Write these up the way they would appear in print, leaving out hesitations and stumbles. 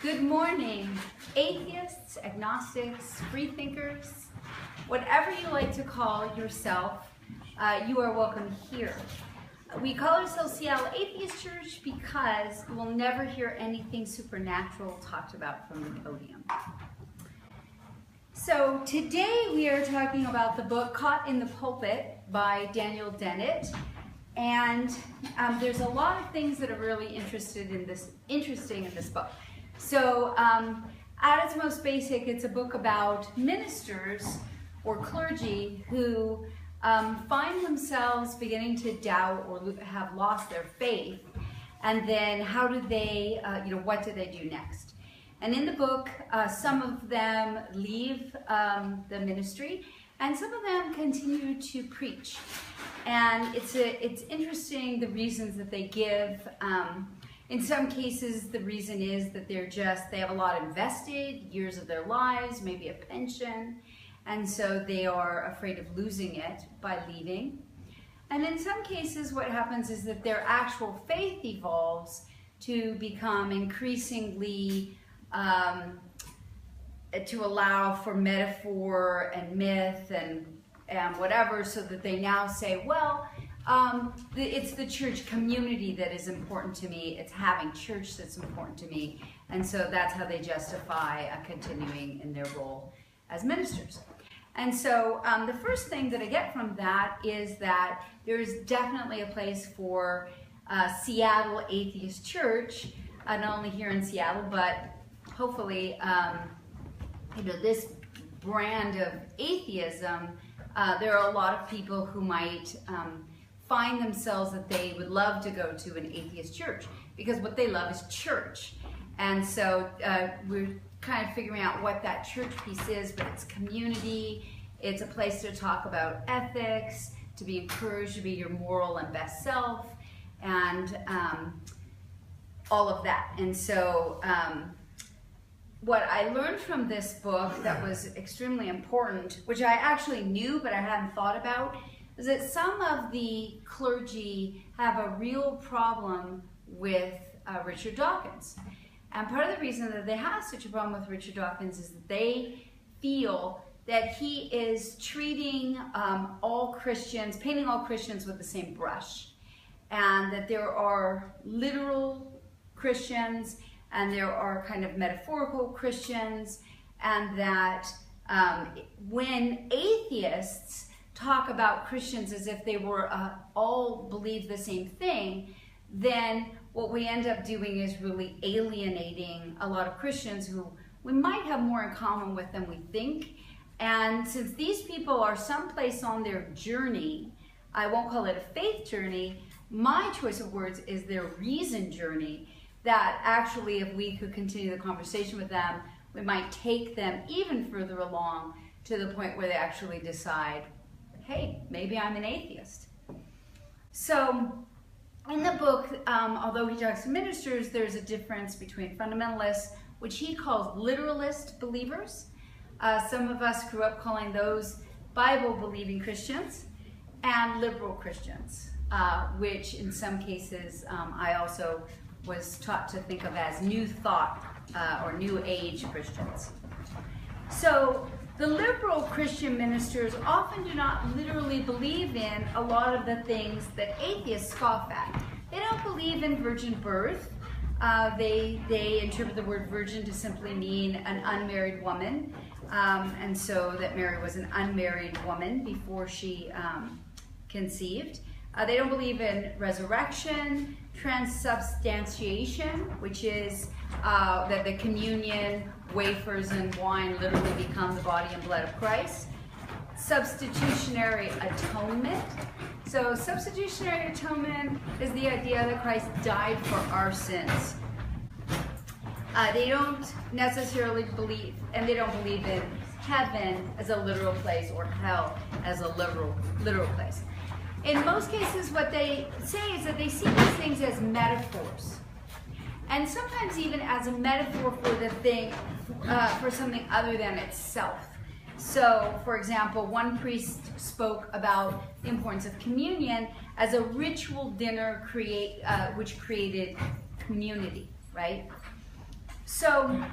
Good morning, atheists, agnostics, freethinkers, whatever you like to call yourself, you are welcome here. We call ourselves Seattle Atheist Church because you will never hear anything supernatural talked about from the podium. So today we are talking about the book Caught in the Pulpit by Daniel Dennett. And there's a lot of things that are really interesting in this book. So at its most basic, it's a book about ministers or clergy who find themselves beginning to doubt or have lost their faith. And then how do they, what do they do next? And in the book, some of them leave the ministry, and some of them continue to preach. And it's interesting the reasons that they give. In some cases, the reason is that they have a lot invested, years of their lives, maybe a pension, and so they are afraid of losing it by leaving. And in some cases, what happens is that their actual faith evolves to become increasingly to allow for metaphor and myth and whatever, so that they now say, well, it's the church community that is important to me, it's having church that's important to me, and so that's how they justify continuing in their role as ministers. And so the first thing that I get from that is that there is definitely a place for Seattle Atheist Church, not only here in Seattle, but hopefully this brand of atheism. There are a lot of people who might find themselves that they would love to go to an atheist church because what they love is church. And so we're kind of figuring out what that church piece is, but it's community, it's a place to talk about ethics, to be encouraged to be your moral and best self, and all of that. And so what I learned from this book that was extremely important, which I actually knew but I hadn't thought about, is that some of the clergy have a real problem with Richard Dawkins. And part of the reason that they have such a problem with Richard Dawkins is that they feel that he is treating all Christians, painting all Christians with the same brush. And that there are literal Christians and there are kind of metaphorical Christians, and that when atheists talk about Christians as if they were all believe the same thing, then what we end up doing is really alienating a lot of Christians who we might have more in common with than we think. And since these people are someplace on their journey, I won't call it a faith journey, my choice of words is their reason journey, that actually if we could continue the conversation with them, we might take them even further along to the point where they actually decide, hey, maybe I'm an atheist. So in the book, although he talks to ministers, there's a difference between fundamentalists, which he calls literalist believers. Some of us grew up calling those Bible-believing Christians, and liberal Christians, which in some cases I also was taught to think of as New Thought or New Age Christians. So the liberal Christian ministers often do not literally believe in a lot of the things that atheists scoff at. They don't believe in virgin birth. They interpret the word virgin to simply mean an unmarried woman, and so that Mary was an unmarried woman before she conceived. They don't believe in resurrection, transubstantiation, which is that the communion, wafers, and wine literally become the body and blood of Christ. Substitutionary atonement. So substitutionary atonement is the idea that Christ died for our sins. They don't necessarily believe, and they don't believe in heaven as a literal place or hell as a literal place. In most cases, what they say is that they see these things as metaphors, and sometimes even as a metaphor for the thing, for something other than itself. So, for example, one priest spoke about the importance of communion as a ritual dinner which created community, right? So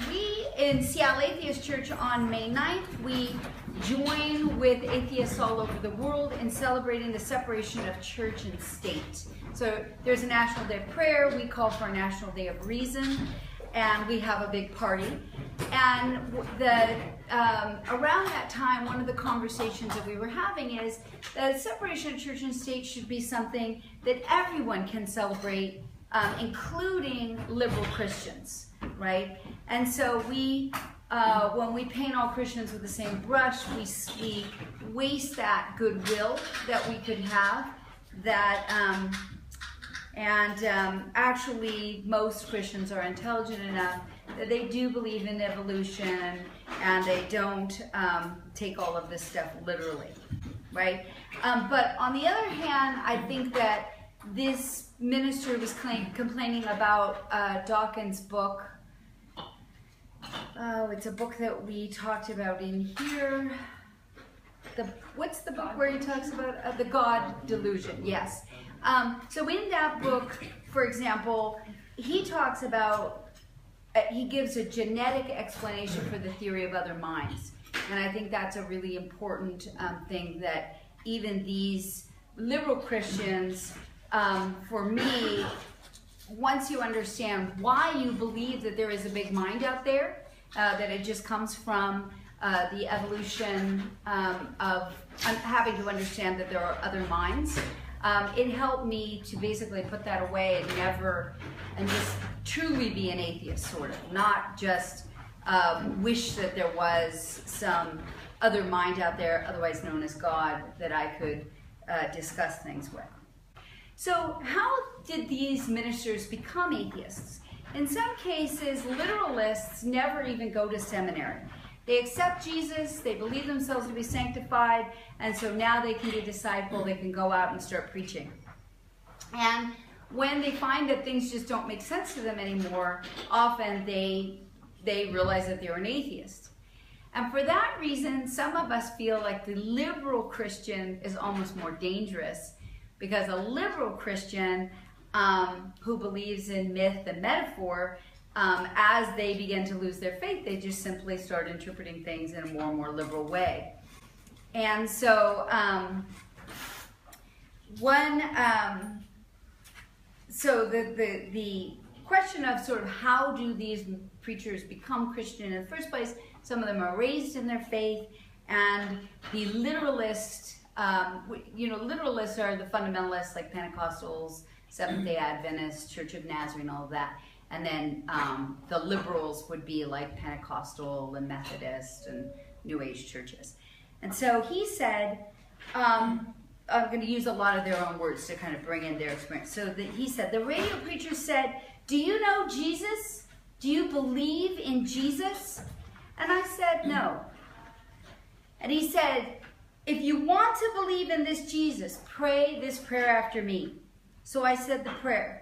we in Seattle Atheist Church on May 9th, we join with atheists all over the world in celebrating the separation of church and state. So there's a National Day of Prayer, we call for a National Day of Reason, and we have a big party. And around that time, one of the conversations that we were having is that separation of church and state should be something that everyone can celebrate, including liberal Christians, right? And so we, when we paint all Christians with the same brush, we waste that goodwill that we could have. Actually, most Christians are intelligent enough that they do believe in evolution, and they don't take all of this stuff literally, right? But on the other hand, I think that this minister was complaining about Dawkins' book. Oh, it's a book that we talked about in here. What's the book where he talks about the God delusion? Yes. So in that book, for example, he talks about, he gives a genetic explanation for the theory of other minds. And I think that's a really important thing that even these liberal Christians, for me, once you understand why you believe that there is a big mind out there, that it just comes from the evolution of having to understand that there are other minds, it helped me to basically put that away and just truly be an atheist, sort of, not just wish that there was some other mind out there, otherwise known as God, that I could discuss things with. So how did these ministers become atheists? In some cases, literalists never even go to seminary. They accept Jesus, they believe themselves to be sanctified, and so now they can be a disciple, they can go out and start preaching. And when they find that things just don't make sense to them anymore, often they realize that they're an atheist. And for that reason, some of us feel like the liberal Christian is almost more dangerous, because a liberal Christian who believes in myth and metaphor, as they begin to lose their faith, they just simply start interpreting things in a more and more liberal way. And so the question of sort of how do these preachers become Christian in the first place, some of them are raised in their faith, and the literalists, literalists are the fundamentalists like Pentecostals, Seventh-day Adventists, Church of Nazarene, all of that. And then the liberals would be like Pentecostal and Methodist and New Age churches. And so he said, I'm going to use a lot of their own words to kind of bring in their experience. So he said, the radio preacher said, "Do you know Jesus? Do you believe in Jesus?" And I said, "No." And he said, "If you want to believe in this Jesus, pray this prayer after me." So I said the prayer.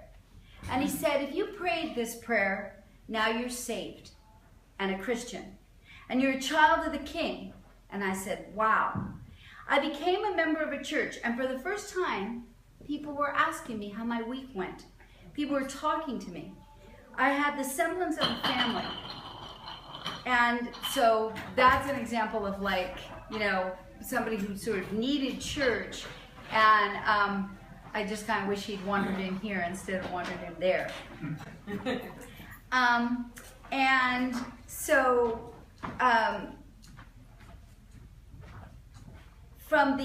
And he said, "If you prayed this prayer, now you're saved and a Christian. And you're a child of the King." And I said, "Wow." I became a member of a church, and for the first time, people were asking me how my week went. People were talking to me. I had the semblance of a family. And so that's an example of, like, somebody who sort of needed church, and I just kind of wish he'd wandered in here instead of wandered in there. And so from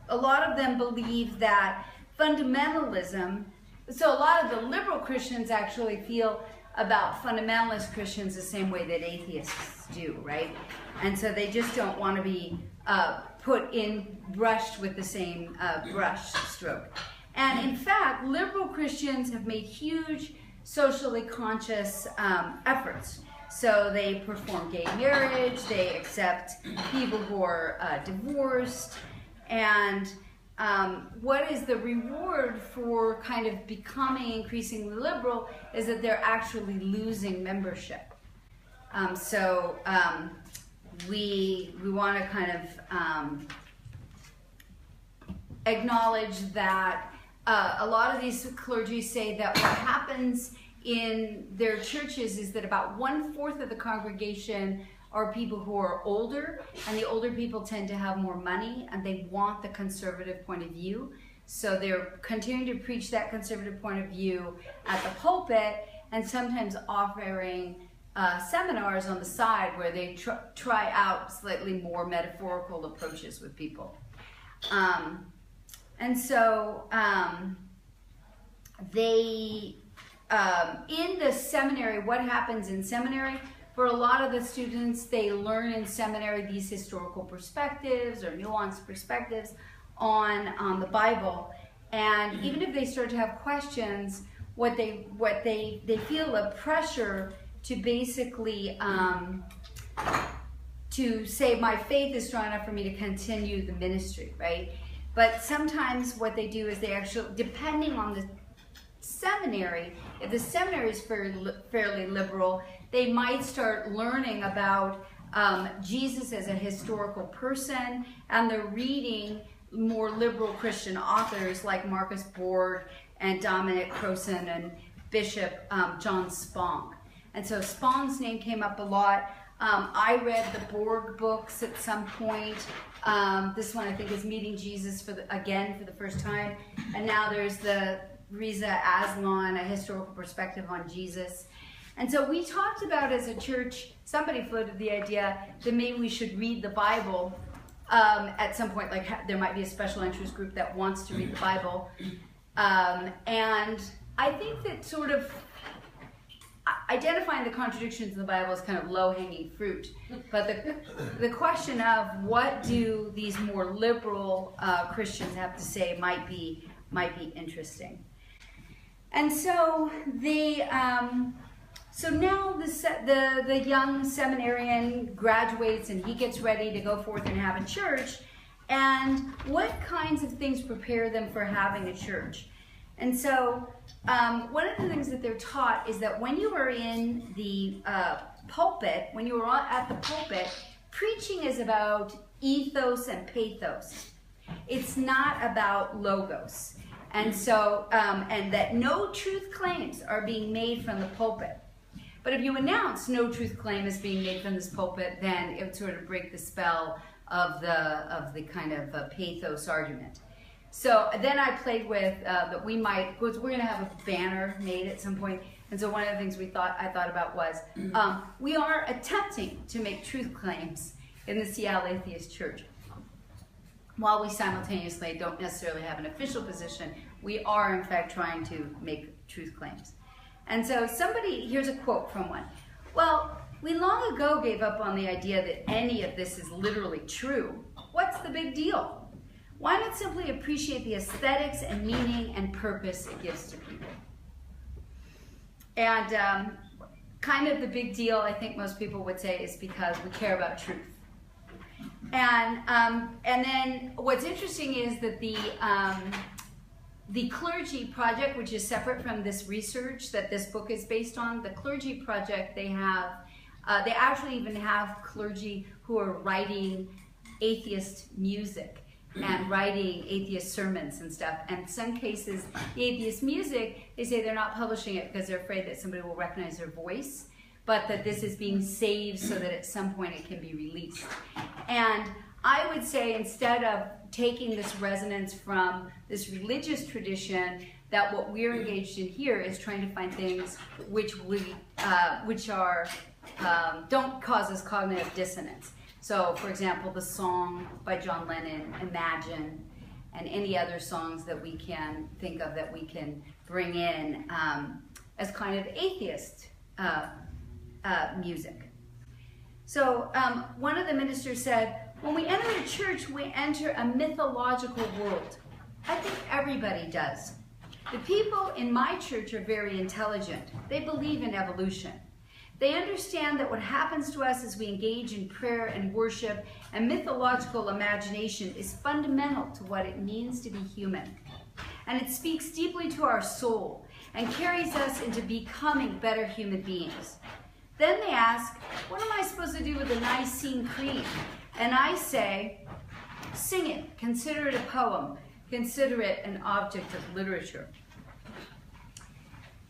a lot of them believe that fundamentalism, so a lot of the liberal Christians actually feel about fundamentalist Christians the same way that atheists do, right? And so they just don't want to be brushed with the same brush stroke. And in fact, liberal Christians have made huge socially conscious efforts. So they perform gay marriage, they accept people who are divorced, and what is the reward for kind of becoming increasingly liberal is that they're actually losing membership. We want to kind of acknowledge that a lot of these clergy say that what happens in their churches is that about 1/4 of the congregation are people who are older, and the older people tend to have more money, and they want the conservative point of view. So they're continuing to preach that conservative point of view at the pulpit, and sometimes offering seminars on the side where they try out slightly more metaphorical approaches with people. And so they, in the seminary, what happens in seminary, for a lot of the students, they learn in seminary these historical perspectives or nuanced perspectives on the Bible. And even if they start to have questions, what they feel a pressure to basically to say, my faith is strong enough for me to continue the ministry, right? But sometimes what they do is they actually, depending on the seminary, if the seminary is fairly liberal, they might start learning about Jesus as a historical person, and they're reading more liberal Christian authors like Marcus Borg and Dominic Crowson and Bishop John Spong. And so Spong's name came up a lot. I read the Borg books at some point. This one I think is Meeting Jesus for the first time. And now there's the Reza Aslan, A Historical Perspective on Jesus. And so we talked about as a church, somebody floated the idea that maybe we should read the Bible at some point, like there might be a special interest group that wants to read the Bible. And I think that sort of identifying the contradictions in the Bible is kind of low-hanging fruit. But the question of what do these more liberal Christians have to say might be interesting. And so so now the young seminarian graduates and he gets ready to go forth and have a church. And what kinds of things prepare them for having a church? And so one of the things that they're taught is that when you are in the pulpit, when you are at the pulpit, preaching is about ethos and pathos. It's not about logos. And so, and that no truth claims are being made from the pulpit. But if you announce no truth claim is being made from this pulpit, then it would sort of break the spell of the kind of pathos argument. So then I played with that we might, because we're going to have a banner made at some point. And so one of the things I thought about was we are attempting to make truth claims in the Seattle Atheist Church. While we simultaneously don't necessarily have an official position, we are in fact trying to make truth claims. And so here's a quote from one. Well, we long ago gave up on the idea that any of this is literally true. What's the big deal? Why not simply appreciate the aesthetics and meaning and purpose it gives to people? And kind of the big deal, I think most people would say, is because we care about truth. And then what's interesting is that the Clergy Project, which is separate from this research that this book is based on, the Clergy Project, they actually even have clergy who are writing atheist music and writing atheist sermons and stuff. And in some cases, the atheist music, they say they're not publishing it because they're afraid that somebody will recognize their voice, but that this is being saved so that at some point it can be released. And I would say instead of taking this resonance from this religious tradition, that what we're engaged in here is trying to find things which don't cause us cognitive dissonance. So, for example, the song by John Lennon, Imagine, and any other songs that we can think of that we can bring in as kind of atheist music. So one of the ministers said, when we enter a church, we enter a mythological world. I think everybody does. The people in my church are very intelligent. They believe in evolution. They understand that what happens to us as we engage in prayer and worship and mythological imagination is fundamental to what it means to be human. And it speaks deeply to our soul and carries us into becoming better human beings. Then they ask, what am I supposed to do with the Nicene Creed? And I say, sing it, consider it a poem, consider it an object of literature.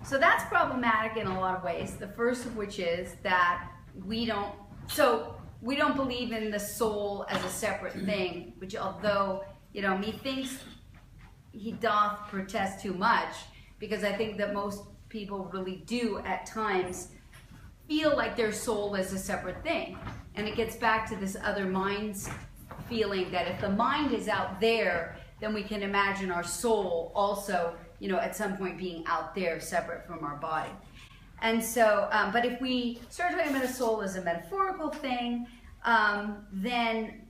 So that's problematic in a lot of ways. The first of which is that we don't believe in the soul as a separate thing, which although, methinks he doth protest too much, because I think that most people really do at times feel like their soul is a separate thing. And it gets back to this other mind's feeling that if the mind is out there, then we can imagine our soul also, at some point being out there separate from our body. And so, but if we start talking about a soul as a metaphorical thing, then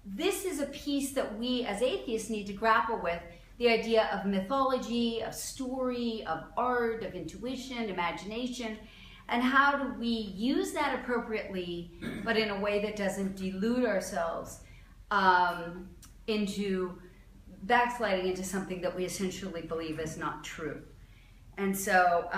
this is a piece that we as atheists need to grapple with, the idea of mythology, of story, of art, of intuition, imagination, and how do we use that appropriately, but in a way that doesn't delude ourselves into backsliding into something that we essentially believe is not true. And so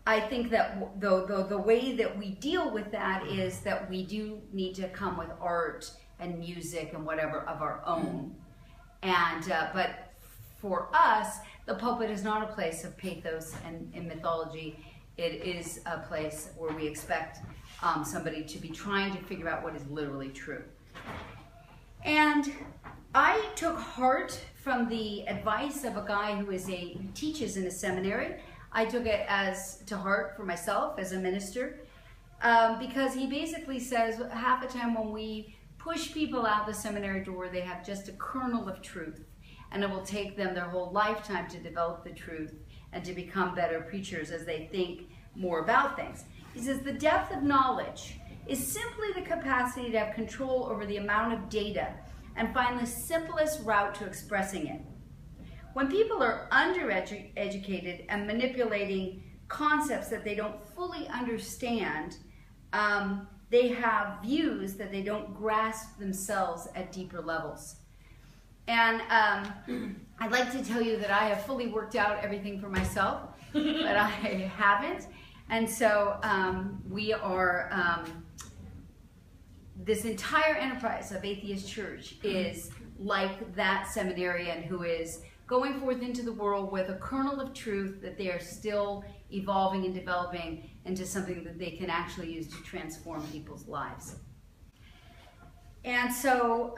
I think that the way that we deal with that is that we do need to come with art and music and whatever of our own. And but for us, the pulpit is not a place of pathos and mythology. It is a place where we expect somebody to be trying to figure out what is literally true. And I took heart from the advice of a guy who teaches in a seminary. I took it to heart for myself as a minister, because he basically says half the time when we push people out the seminary door, they have just a kernel of truth, and it will take them their whole lifetime to develop the truth and to become better preachers as they think more about things. He says the depth of knowledge is simply the capacity to have control over the amount of data and find the simplest route to expressing it. When people are undereducated and manipulating concepts that they don't fully understand, they have views that they don't grasp themselves at deeper levels. And I'd like to tell you that I have fully worked out everything for myself, but I haven't. And so we are, this entire enterprise of Atheist Church is like that seminarian who is going forth into the world with a kernel of truth that they are still evolving and developing into something that they can actually use to transform people's lives. And so,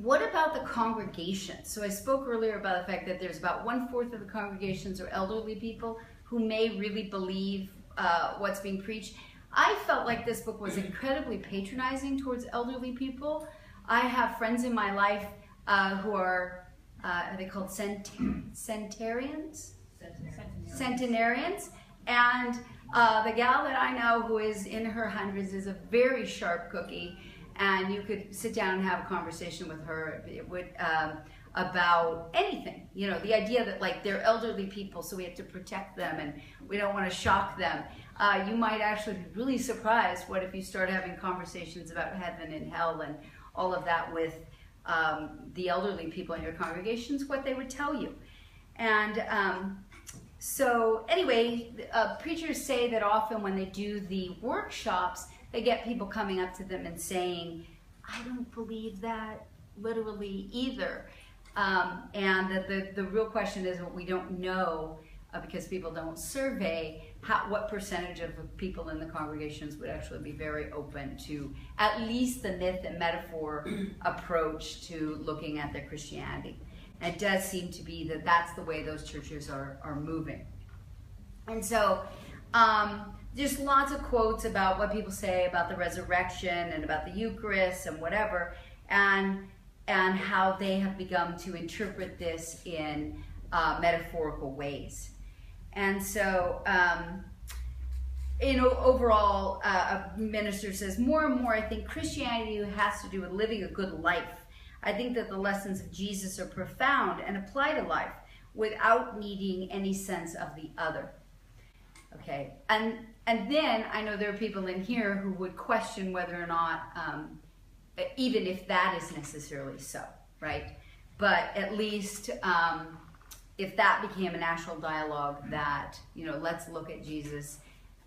what about the congregation? So I spoke earlier about the fact that there's about 1/4 of the congregations are elderly people who may really believe what's being preached. I felt like this book was incredibly patronizing towards elderly people. I have friends in my life who are they called centenarians? Centenarians. And the gal that I know who is in her hundreds is a very sharp cookie, and you could sit down and have a conversation with her about anything. The idea that like they're elderly people, so we have to protect them and we don't want to shock them. You might actually be really surprised what if you start having conversations about heaven and hell and all of that with the elderly people in your congregations, what they would tell you. And so anyway, preachers say that often when they do the workshops, they get people coming up to them and saying, I don't believe that literally either. And that the real question is what we don't know, because people don't survey what percentage of people in the congregations would actually be very open to at least the myth and metaphor approach to looking at their Christianity. And it does seem to be that that's the way those churches are moving. And so just lots of quotes about what people say about the resurrection and about the Eucharist and whatever, and how they have begun to interpret this in metaphorical ways. And so, overall, a minister says, more and more I think Christianity has to do with living a good life. I think that the lessons of Jesus are profound and apply to life without needing any sense of the other. Okay, and then I know there are people in here who would question whether or not, even if that is necessarily so, right? But at least if that became a national dialogue that, let's look at Jesus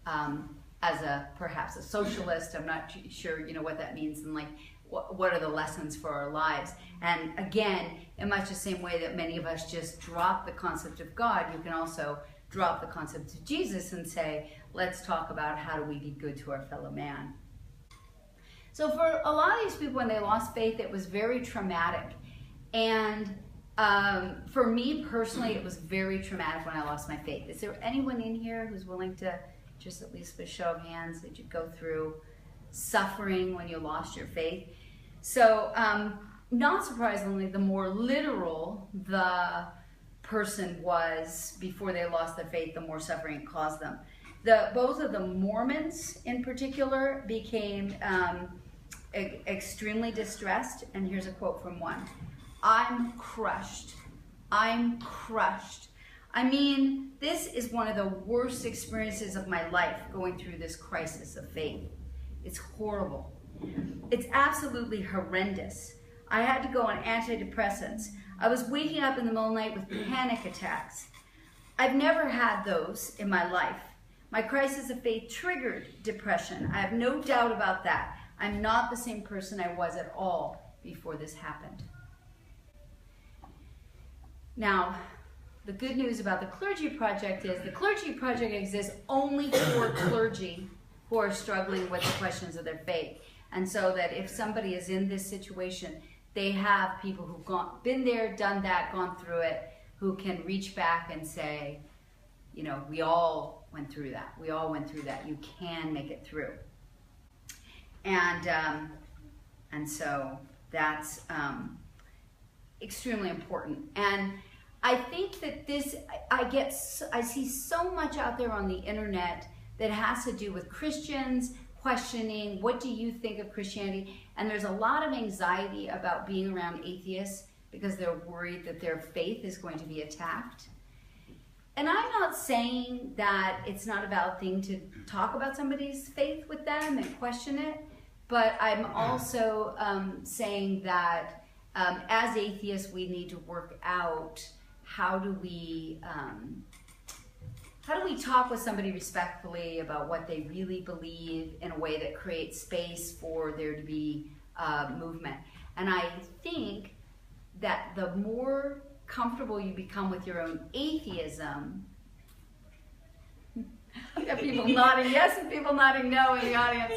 as perhaps a socialist. I'm not sure, what that means, and like what are the lessons for our lives? And again, in much the same way that many of us just drop the concept of God, you can also drop the concept of Jesus and say, let's talk about how do we be good to our fellow man. So for a lot of these people, when they lost faith, it was very traumatic. And for me personally, it was very traumatic when I lost my faith. Is there anyone in here who's willing to, just at least with a show of hands, did you go through suffering when you lost your faith? So not surprisingly, the more literal the person was before they lost their faith, the more suffering it caused them. Both of the Mormons in particular became extremely distressed, and here's a quote from one. I'm crushed. I'm crushed. I mean, this is one of the worst experiences of my life, going through this crisis of faith. It's horrible. It's absolutely horrendous. I had to go on antidepressants. I was waking up in the middle of the night with panic attacks. I've never had those in my life. My crisis of faith triggered depression. I have no doubt about that. I'm not the same person I was at all before this happened. Now, the good news about the Clergy Project is the Clergy Project exists only for clergy who are struggling with the questions of their faith. And so that if somebody is in this situation, they have people who've been there, done that, gone through it, who can reach back and say, you know, we all went through that. We all went through that. You can make it through. And so that's extremely important. And I think that I see so much out there on the internet that has to do with Christians questioning, what do you think of Christianity? And there's a lot of anxiety about being around atheists because they're worried that their faith is going to be attacked. And I'm not saying that it's not a valid thing to talk about somebody's faith with them and question it, but I'm also saying that as atheists, we need to work out how do we talk with somebody respectfully about what they really believe in a way that creates space for there to be movement. And I think that the more comfortable you become with your own atheism, I've got people nodding yes and people nodding no in the audience,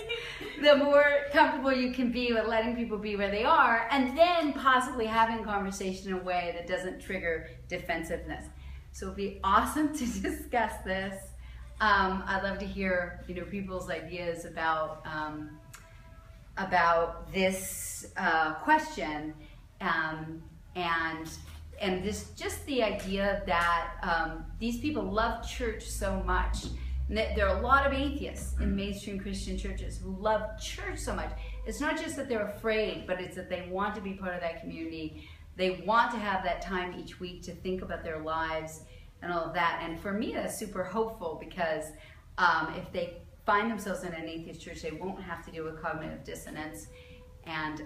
the more comfortable you can be with letting people be where they are, and then possibly having conversation in a way that doesn't trigger defensiveness. So it'd be awesome to discuss this. I'd love to hear, people's ideas about this question, and this just the idea that these people love church so much. And there are a lot of atheists in mainstream Christian churches who love church so much. It's not just that they're afraid, but it's that they want to be part of that community. They want to have that time each week to think about their lives and all of that. And for me, that's super hopeful because if they find themselves in an atheist church, they won't have to deal with cognitive dissonance, and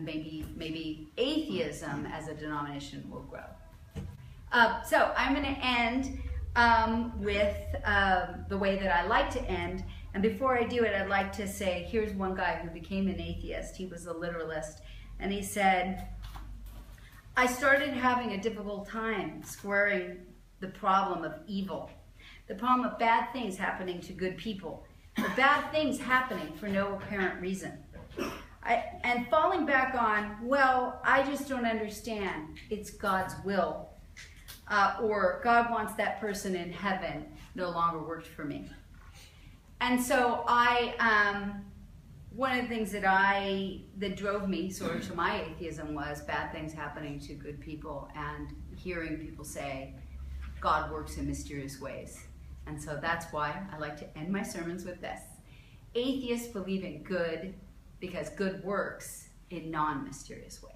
maybe atheism as a denomination will grow. So I'm going to end with the way that I like to end. And before I do it, I'd like to say, here's one guy who became an atheist. He was a literalist. And he said, I started having a difficult time squaring the problem of evil, the problem of bad things happening to good people, the bad things happening for no apparent reason. And falling back on, well, I just don't understand. It's God's will. Or God wants that person in heaven no longer worked for me. And so one of the things that drove me sort of to my atheism was bad things happening to good people and hearing people say God works in mysterious ways. And so that's why I like to end my sermons with this. Atheists believe in good because good works in non-mysterious ways.